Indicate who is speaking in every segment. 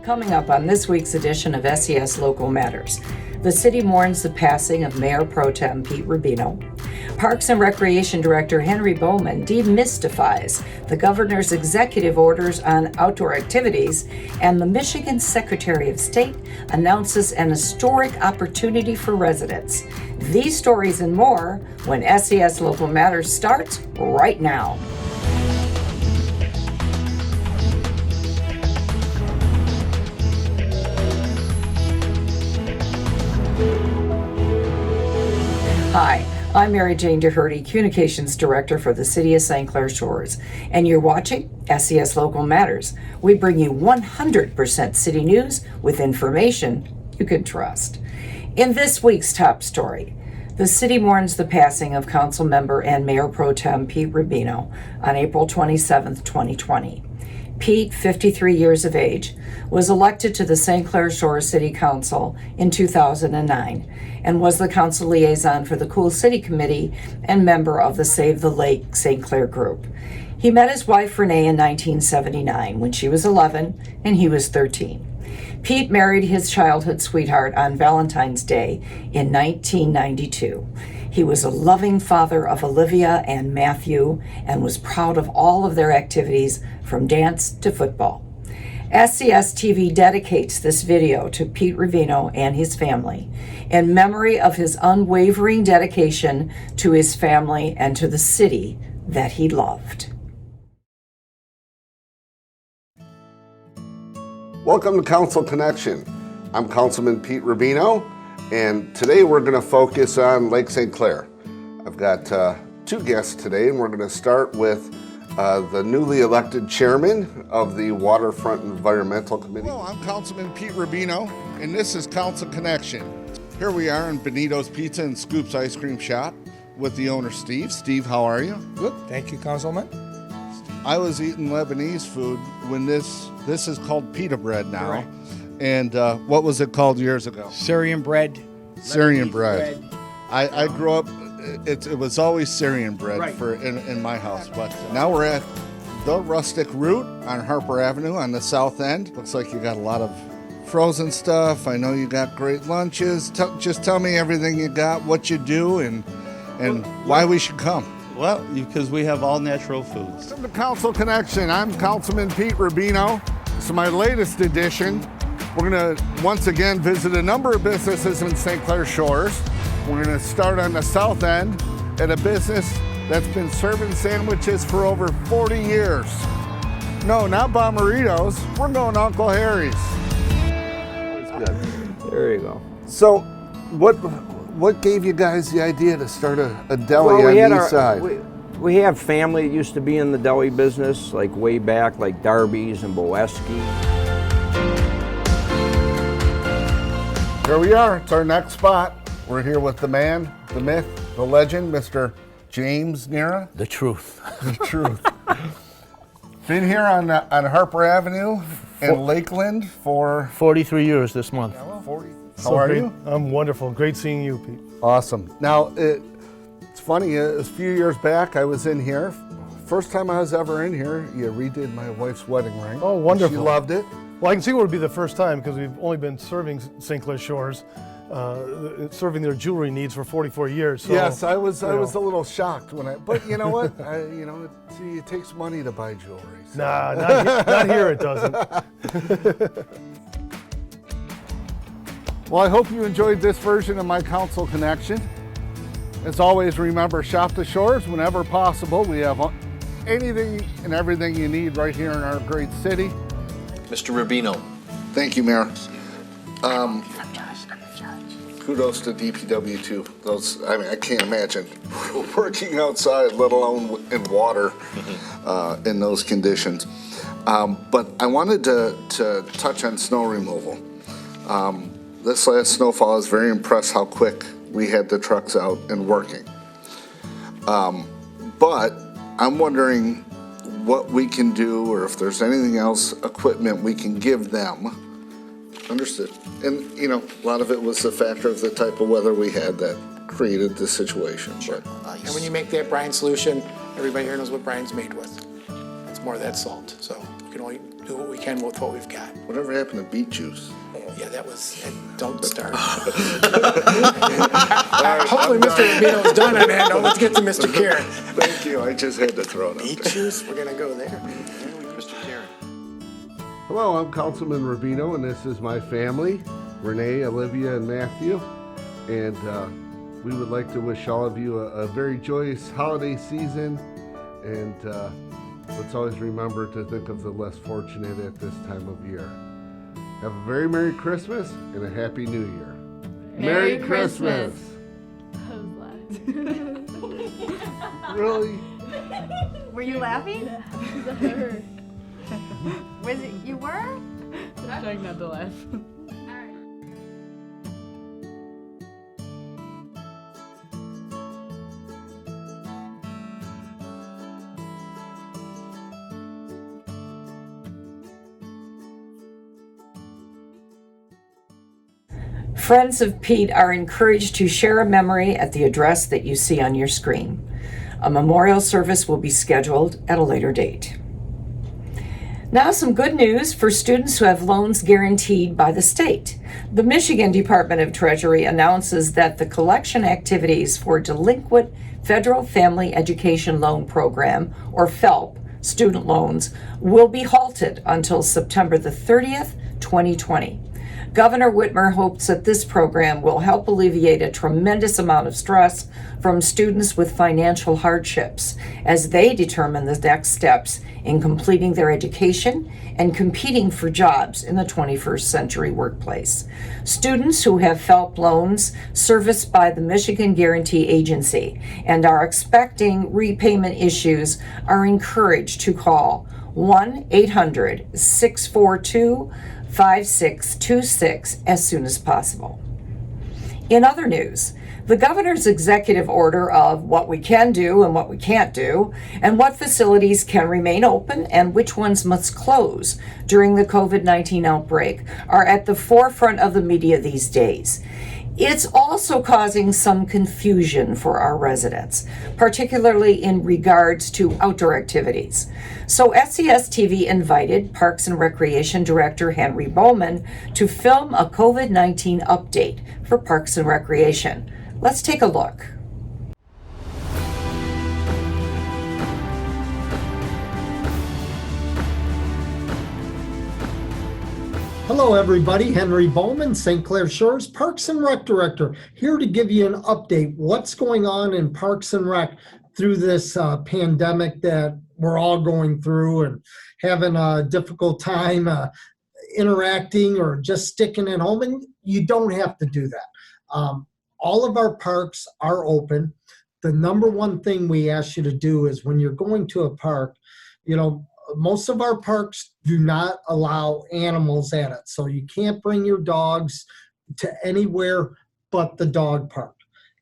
Speaker 1: Coming up on this week's edition of SCS Local Matters, the city mourns the passing of Mayor Pro Tem Pete Rubino. Parks and Recreation Director Henry Bowman demystifies the governor's executive orders on outdoor activities, and the Michigan Secretary of State announces an historic opportunity for residents. These stories and more when SCS Local Matters starts right now. Hi, I'm Mary Jane Doherty, Communications Director for the City of St. Clair Shores, and you're watching SCS Local Matters. We bring you 100% city news with information you can trust. In this week's top story, the city mourns the passing of Council Member and Mayor Pro Tem Pete Rubino on April 27, 2020. Pete, 53 years of age, was elected to the St. Clair Shores City Council in 2009 and was the council liaison for the Cool City Committee and member of the Save the Lake St. Clair group. He met his wife Renee in 1979 when she was 11 and he was 13. Pete married his childhood sweetheart on Valentine's Day in 1992. He was a loving father of Olivia and Matthew and was proud of all of their activities from dance to football. SCS TV dedicates this video to Pete Rubino and his family in memory of his unwavering dedication to his family and to the city that he loved.
Speaker 2: Welcome to Council Connection. I'm Councilman Pete Rubino, and today we're going to focus on Lake St. Clair. I've got two guests today, and we're going to start with the newly elected chairman of the Waterfront Environmental Committee.
Speaker 3: Hello, I'm Councilman Pete Rubino, and this is Council Connection. Here we are in Benito's Pizza and Scoops Ice Cream Shop with the owner, Steve. Steve, how are you?
Speaker 4: Good, thank you, Councilman.
Speaker 3: I was eating Lebanese food when this is called pita bread now.
Speaker 4: Right.
Speaker 3: And what was it called years ago?
Speaker 4: Syrian bread.
Speaker 3: Syrian bread. I grew up, it was always Syrian bread
Speaker 4: Right.
Speaker 3: in my house. But now we're at the Rustic Root on Harper Avenue on the south end. Looks like you got a lot of frozen stuff. I know you got great lunches. Just tell me everything you got, what you do, and why we should come.
Speaker 5: Well, because we have all natural foods.
Speaker 3: Welcome to Council Connection. I'm Councilman Pete Rubino. This is my latest edition. We're going to once again visit a number of businesses in St. Clair Shores. We're going to start on the south end at a business that's been serving sandwiches for over 40 years. No, not Bomberitos. We're going to Uncle Harry's. That's good.
Speaker 4: There you go.
Speaker 2: So, what gave you guys the idea to start a deli on the east side?
Speaker 6: We have family that used to be in the deli business, like way back, like Darby's and Boeski.
Speaker 3: Here we are. It's our next spot. We're here with the man, the myth, the legend, Mr. James Nera.
Speaker 4: The truth.
Speaker 3: The truth. Been here on Harper Avenue in Lakeland for
Speaker 7: 43 years this month.
Speaker 3: 40. How
Speaker 7: So
Speaker 3: are
Speaker 7: great.
Speaker 3: you?
Speaker 7: I'm wonderful. Great seeing you, Pete.
Speaker 3: Awesome. Now, it's funny, a few years back I was in here. First time I was ever in here, you redid my wife's wedding ring.
Speaker 7: Oh, wonderful.
Speaker 3: She loved it.
Speaker 7: Well, I can see what would be the first time because we've only been serving St. Clair Shores, serving their jewelry needs for 44 years. So,
Speaker 3: Yes, I was a little shocked but you know what? It takes money to buy jewelry. So.
Speaker 7: Nah, not here it doesn't.
Speaker 3: Well, I hope you enjoyed this version of my Council Connection. As always, remember, shop the shores whenever possible. We have anything and everything you need right here in our great city.
Speaker 8: Mr. Rubino.
Speaker 3: Thank you, Mayor. Kudos to DPW too. I can't imagine working outside, let alone in water, in those conditions. But I wanted to touch on snow removal. This last snowfall, I was very impressed how quick we had the trucks out and working. But I'm wondering what we can do, or if there's anything else, equipment we can give them. Understood. And, a lot of it was the factor of the type of weather we had that created this situation.
Speaker 9: Sure. And when you make that brine solution, everybody here knows what brine's made with. It's more of that salt. So you can only do do what we can with what we've got.
Speaker 2: Whatever happened to beet juice?
Speaker 9: Yeah, that was, don't start. Hopefully Mr. Rubino's done on that. Now let's get to Mr. Karen.
Speaker 2: Thank you. I just had to throw it out
Speaker 9: Beet
Speaker 2: there.
Speaker 9: juice, we're gonna go there.
Speaker 8: Mr. Karen.
Speaker 2: Hello, I'm Councilman Rubino, and this is my family, Renee, Olivia, and Matthew. And we would like to wish all of you a very joyous holiday season. And let's always remember to think of the less fortunate at this time of year. Have a very Merry Christmas and a Happy New Year.
Speaker 10: Merry Christmas.
Speaker 2: Really?
Speaker 10: Were you laughing? Was it, you were?
Speaker 11: I'm trying not to laugh.
Speaker 1: Friends of Pete are encouraged to share a memory at the address that you see on your screen. A memorial service will be scheduled at a later date. Now some good news for students who have loans guaranteed by the state. The Michigan Department of Treasury announces that the collection activities for delinquent Federal Family Education Loan Program, or FFELP, student loans will be halted until September the 30th, 2020. Governor Whitmer hopes that this program will help alleviate a tremendous amount of stress from students with financial hardships as they determine the next steps in completing their education and competing for jobs in the 21st century workplace. Students who have FFELP loans serviced by the Michigan Guarantee Agency and are expecting repayment issues are encouraged to call 1-800-642-5626 as soon as possible. In other news, the governor's executive order of what we can do and what we can't do, and what facilities can remain open and which ones must close during the COVID-19 outbreak are at the forefront of the media these days. It's also causing some confusion for our residents, particularly in regards to outdoor activities. So SCS TV invited Parks and Recreation Director Henry Bowman to film a COVID-19 update for Parks and Recreation. Let's take a look.
Speaker 12: Hello everybody, Henry Bowman, St. Clair Shores Parks and Rec Director, here to give you an update what's going on in Parks and Rec through this pandemic that we're all going through and having a difficult time interacting or just sticking at home, and you don't have to do that. All of our parks are open. The number one thing we ask you to do is when you're going to a park, you know, most of our parks do not allow animals at it. So you can't bring your dogs to anywhere but the dog park.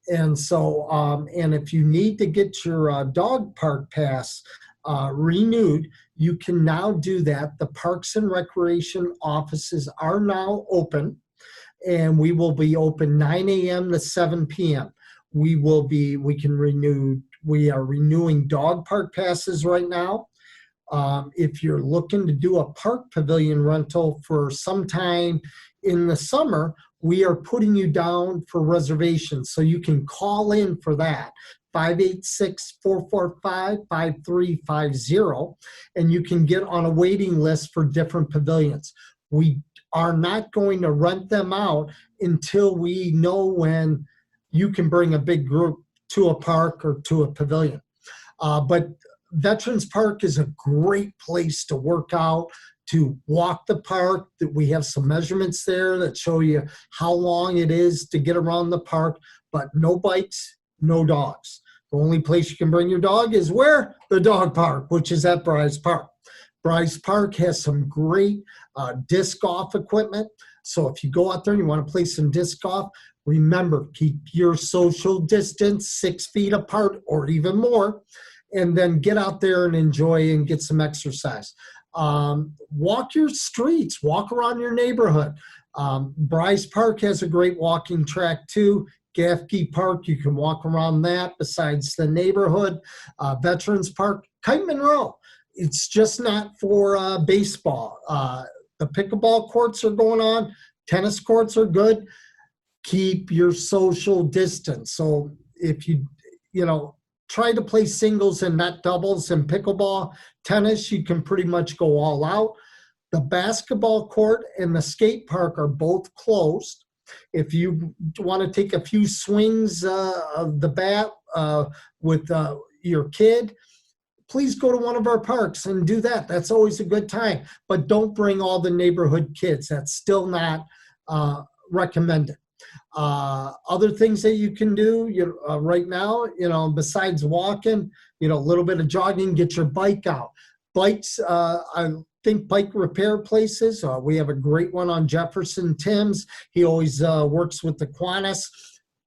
Speaker 12: And so, and if you need to get your dog park pass renewed, you can now do that. The Parks and Recreation offices are now open, and we will be open 9 a.m. to 7 p.m. We are renewing dog park passes right now. If you're looking to do a park pavilion rental for some time in the summer, we are putting you down for reservations. So you can call in for that, 586-445-5350, and you can get on a waiting list for different pavilions. We are not going to rent them out until we know when you can bring a big group to a park or to a pavilion. But Veterans Park is a great place to work out, to walk the park. That we have some measurements there that show you how long it is to get around the park, but no bikes, no dogs. The only place you can bring your dog is where? The dog park, which is at Bryce Park. Bryce Park has some great disc golf equipment. So if you go out there and you want to play some disc golf, remember, keep your social distance 6 feet apart or even more, and then get out there and enjoy and get some exercise. Walk your streets, walk around your neighborhood. Bryce Park has a great walking track too. Gaffkey Park, you can walk around that besides the neighborhood. Veterans Park, Kite Monroe it's just not for baseball. The pickleball courts are going on. Tennis courts are good. Keep your social distance. So if you try to play singles and not doubles in pickleball, tennis, you can pretty much go all out. The basketball court and the skate park are both closed. If you want to take a few swings of the bat with your kid, please go to one of our parks and do that. That's always a good time. But don't bring all the neighborhood kids. That's still not recommended. Other things that you can do right now, besides walking, a little bit of jogging, get your bike out. Bikes, I think bike repair places. We have a great one on Jefferson, Tim's. He always works with the Qantas.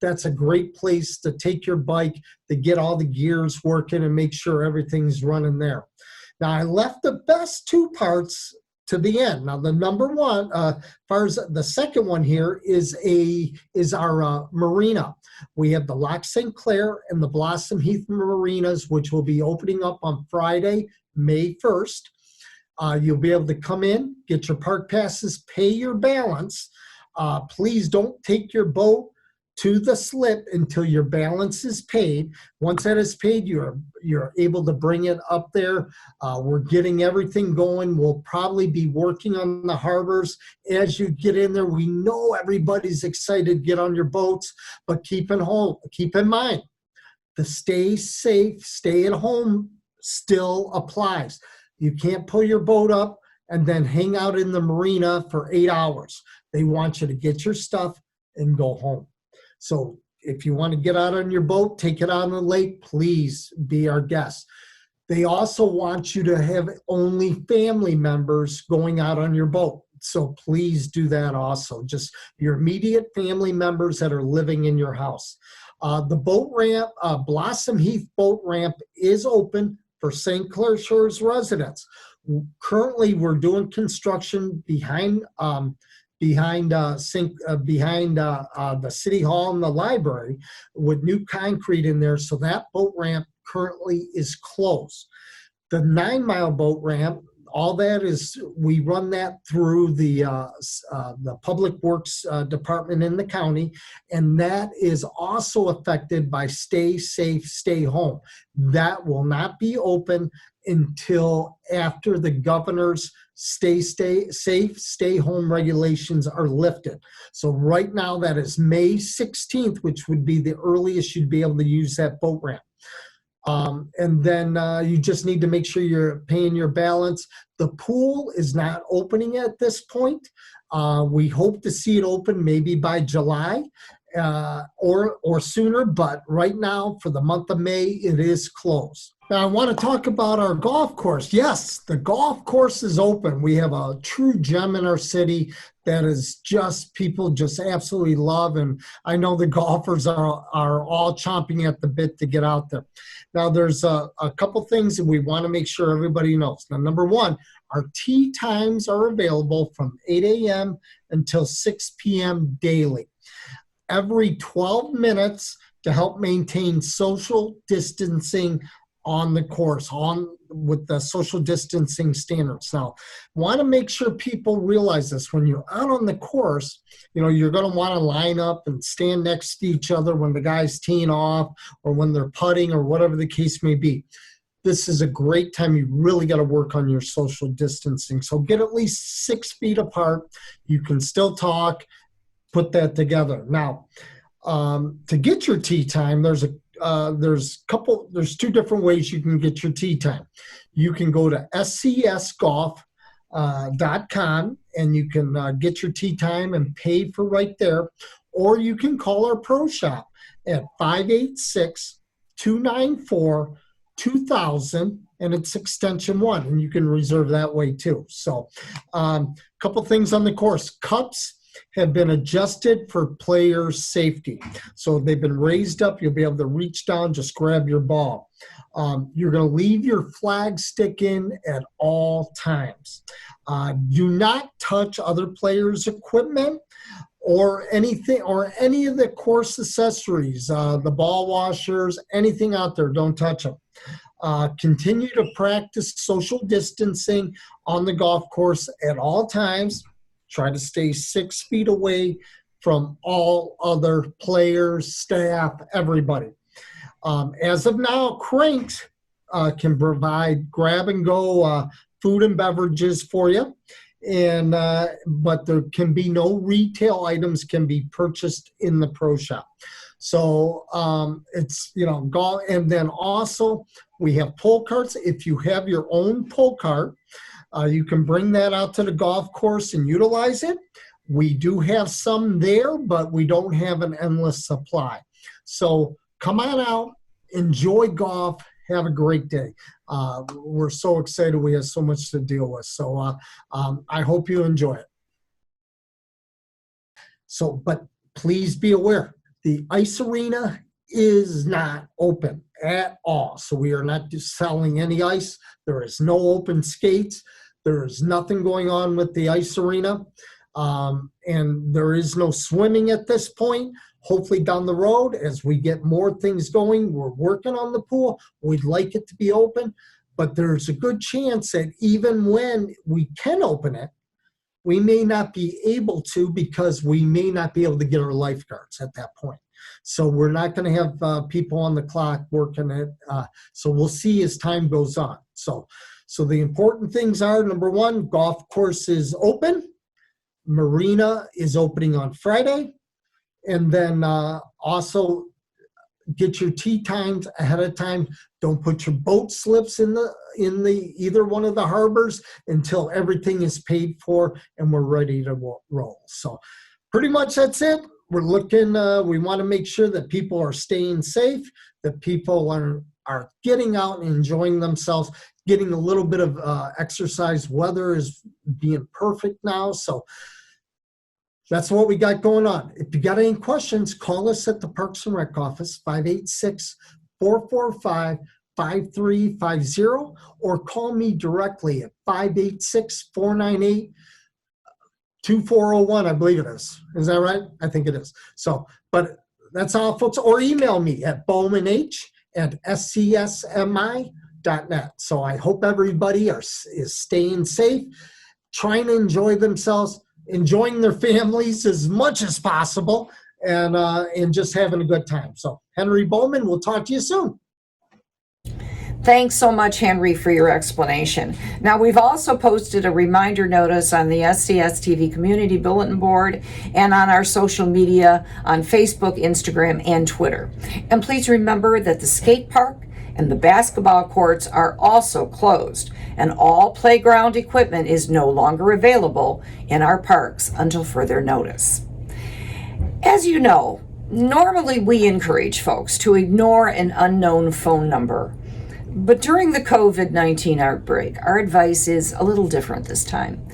Speaker 12: That's a great place to take your bike to get all the gears working and make sure everything's running there. Now, I left the best two parts to the end. Now, the number one, as far as the second one here is our marina. We have the Loch St. Clair and the Blossom Heath marinas, which will be opening up on Friday, May 1st. You'll be able to come in, get your park passes, pay your balance. Please don't take your boat to the slip until your balance is paid. Once that is paid, you're able to bring it up there. We're getting everything going. We'll probably be working on the harbors as you get in there. We know everybody's excited to get on your boats, but keep in mind, the stay safe, stay at home still applies. You can't pull your boat up and then hang out in the marina for 8 hours. They want you to get your stuff and go home. So if you want to get out on your boat, take it out on the lake, please be our guest. They also want you to have only family members going out on your boat. So please do that also. Just your immediate family members that are living in your house. The boat ramp, Blossom Heath boat ramp is open for St. Clair Shores residents. Currently, we're doing construction behind the city hall and the library with new concrete in there. So that boat ramp currently is closed. The 9 Mile boat ramp, all that is, we run that through the Public Works Department in the county, and that is also affected by stay safe, stay home. That will not be open until after the governor's stay safe, stay home regulations are lifted. So right now that is May 16th, which would be the earliest you'd be able to use that boat ramp. And then you just need to make sure you're paying your balance. The pool is not opening at this point. We hope to see it open maybe by July or sooner, but right now for the month of May, it is closed. Now I want to talk about our golf course. Yes, the golf course is open. We have a true gem in our city that is just, people just absolutely love. And I know the golfers are all chomping at the bit to get out there. Now there's a couple things that we want to make sure everybody knows. Now, number one, our tee times are available from 8 a.m. until 6 p.m. daily. Every 12 minutes to help maintain social distancing on the course, with the social distancing standards. Now, want to make sure people realize this. When you're out on the course, you're going to want to line up and stand next to each other when the guy's teeing off or when they're putting or whatever the case may be. This is a great time. You really got to work on your social distancing. So get at least 6 feet apart. You can still talk, put that together. Now, to get your tee time, there's two different ways you can get your tee time. You can go to scsgolf.com and you can get your tee time and pay for right there, or you can call our pro shop at 586-294-2000 and it's extension 1, and you can reserve that way too. So couple things on the course. Cups have been adjusted for player safety. So they've been raised up. You'll be able to reach down, just grab your ball. You're going to leave your flag stick in at all times. Do not touch other players' equipment or anything, or any of the course accessories, the ball washers, anything out there, don't touch them. Continue to practice social distancing on the golf course at all times. Try to stay 6 feet away from all other players, staff, everybody. As of now, Cranks can provide grab-and-go food and beverages for you, but there can be no retail items can be purchased in the pro shop. So it's, golf. And then also we have pull carts. If you have your own pull cart, you can bring that out to the golf course and utilize it. We do have some there, but we don't have an endless supply. So come on out, enjoy golf, have a great day. We're so excited. We have so much to deal with. So I hope you enjoy it. So, but please be aware, the ice arena is not open at all. So we are not just selling any ice. There is no open skates. There is nothing going on with the ice arena. And there is no swimming at this point. Hopefully down the road, as we get more things going, we're working on the pool. We'd like it to be open, but there's a good chance that even when we can open it, we may not be able to because we may not be able to get our lifeguards at that point. So we're not going to have people on the clock working it. So we'll see as time goes on. So the important things are, number one, golf course is open. Marina is opening on Friday. And then also get your tee times ahead of time. Don't put your boat slips in the either one of the harbors until everything is paid for and we're ready to roll. So pretty much that's it. We're looking, we want to make sure that people are staying safe, that people are getting out and enjoying themselves, getting a little bit of exercise. Weather is being perfect now. So that's what we got going on. If you got any questions, call us at the Parks and Rec office, 586-445-5350, or call me directly at 586-498-2401, I believe it is. Is that right? I think it is. So, but that's all, folks. Or email me at bowmanh@scsmi.net. So I hope everybody is staying safe, trying to enjoy themselves, enjoying their families as much as possible, and just having a good time. So Henry Bowman, we'll talk to you soon.
Speaker 1: Thanks so much, Henry, for your explanation. Now, we've also posted a reminder notice on the SCS TV Community Bulletin Board and on our social media on Facebook, Instagram, and Twitter. And please remember that the skate park and the basketball courts are also closed, and all playground equipment is no longer available in our parks until further notice. As you know, normally we encourage folks to ignore an unknown phone number. But during the COVID-19 outbreak, our advice is a little different this time.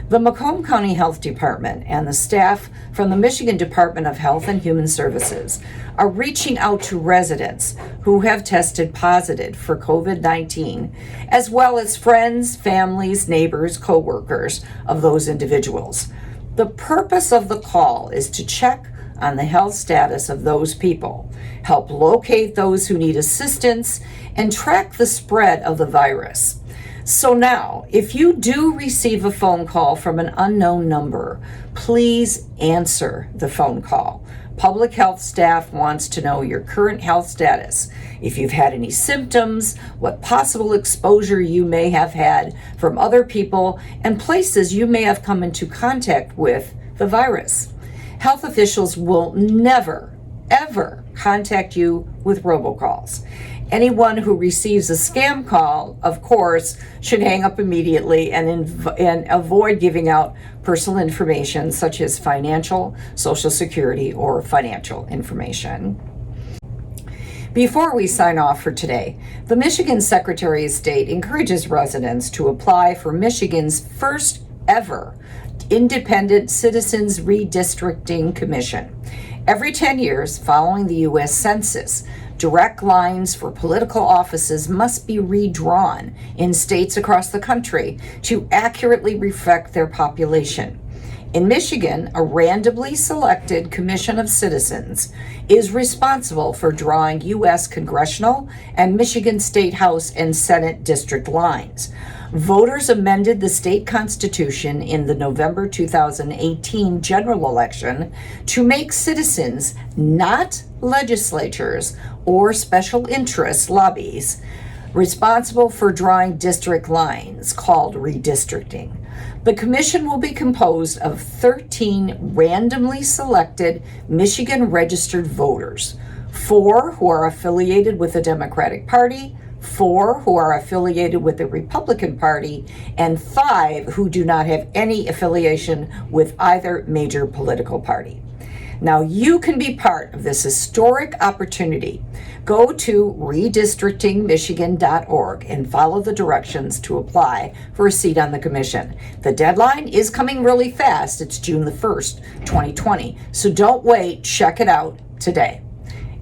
Speaker 1: The Macomb County Health Department and the staff from the Michigan Department of Health and Human Services are reaching out to residents who have tested positive for COVID-19, as well as friends, families, neighbors, co-workers of those individuals. The purpose of the call is to check on the health status of those people, help locate those who need assistance, and track the spread of the virus. So now, if you do receive a phone call from an unknown number, please answer the phone call. Public health staff wants to know your current health status, if you've had any symptoms, what possible exposure you may have had from other people, and places you may have come into contact with the virus. Health officials will never, ever contact you with robocalls. Anyone who receives a scam call, of course, should hang up immediately and avoid giving out personal information such as financial, Social Security, or financial information. Before we sign off for today, the Michigan Secretary of State encourages residents to apply for Michigan's first ever Independent Citizens Redistricting Commission. Every 10 years following the U.S. Census, direct lines for political offices must be redrawn in states across the country to accurately reflect their population. In Michigan, a randomly selected commission of citizens is responsible for drawing U.S. congressional and Michigan State House and Senate district lines. Voters amended the state constitution in the November 2018 general election to make citizens, not legislatures or special interest lobbies, responsible for drawing district lines, called redistricting. The commission will be composed of 13 randomly selected Michigan registered voters, 4 who are affiliated with the Democratic Party, 4 who are affiliated with the Republican Party, and 5 who do not have any affiliation with either major political party. Now you can be part of this historic opportunity. Go to redistrictingmichigan.org and follow the directions to apply for a seat on the commission. The deadline is coming really fast. It's June the 1st, 2020. So don't wait. Check it out today.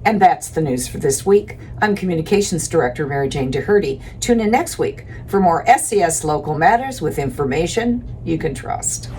Speaker 1: And that's the news for this week. I'm Communications Director Mary Jane Doherty. Tune in next week for more SCS Local Matters with information you can trust.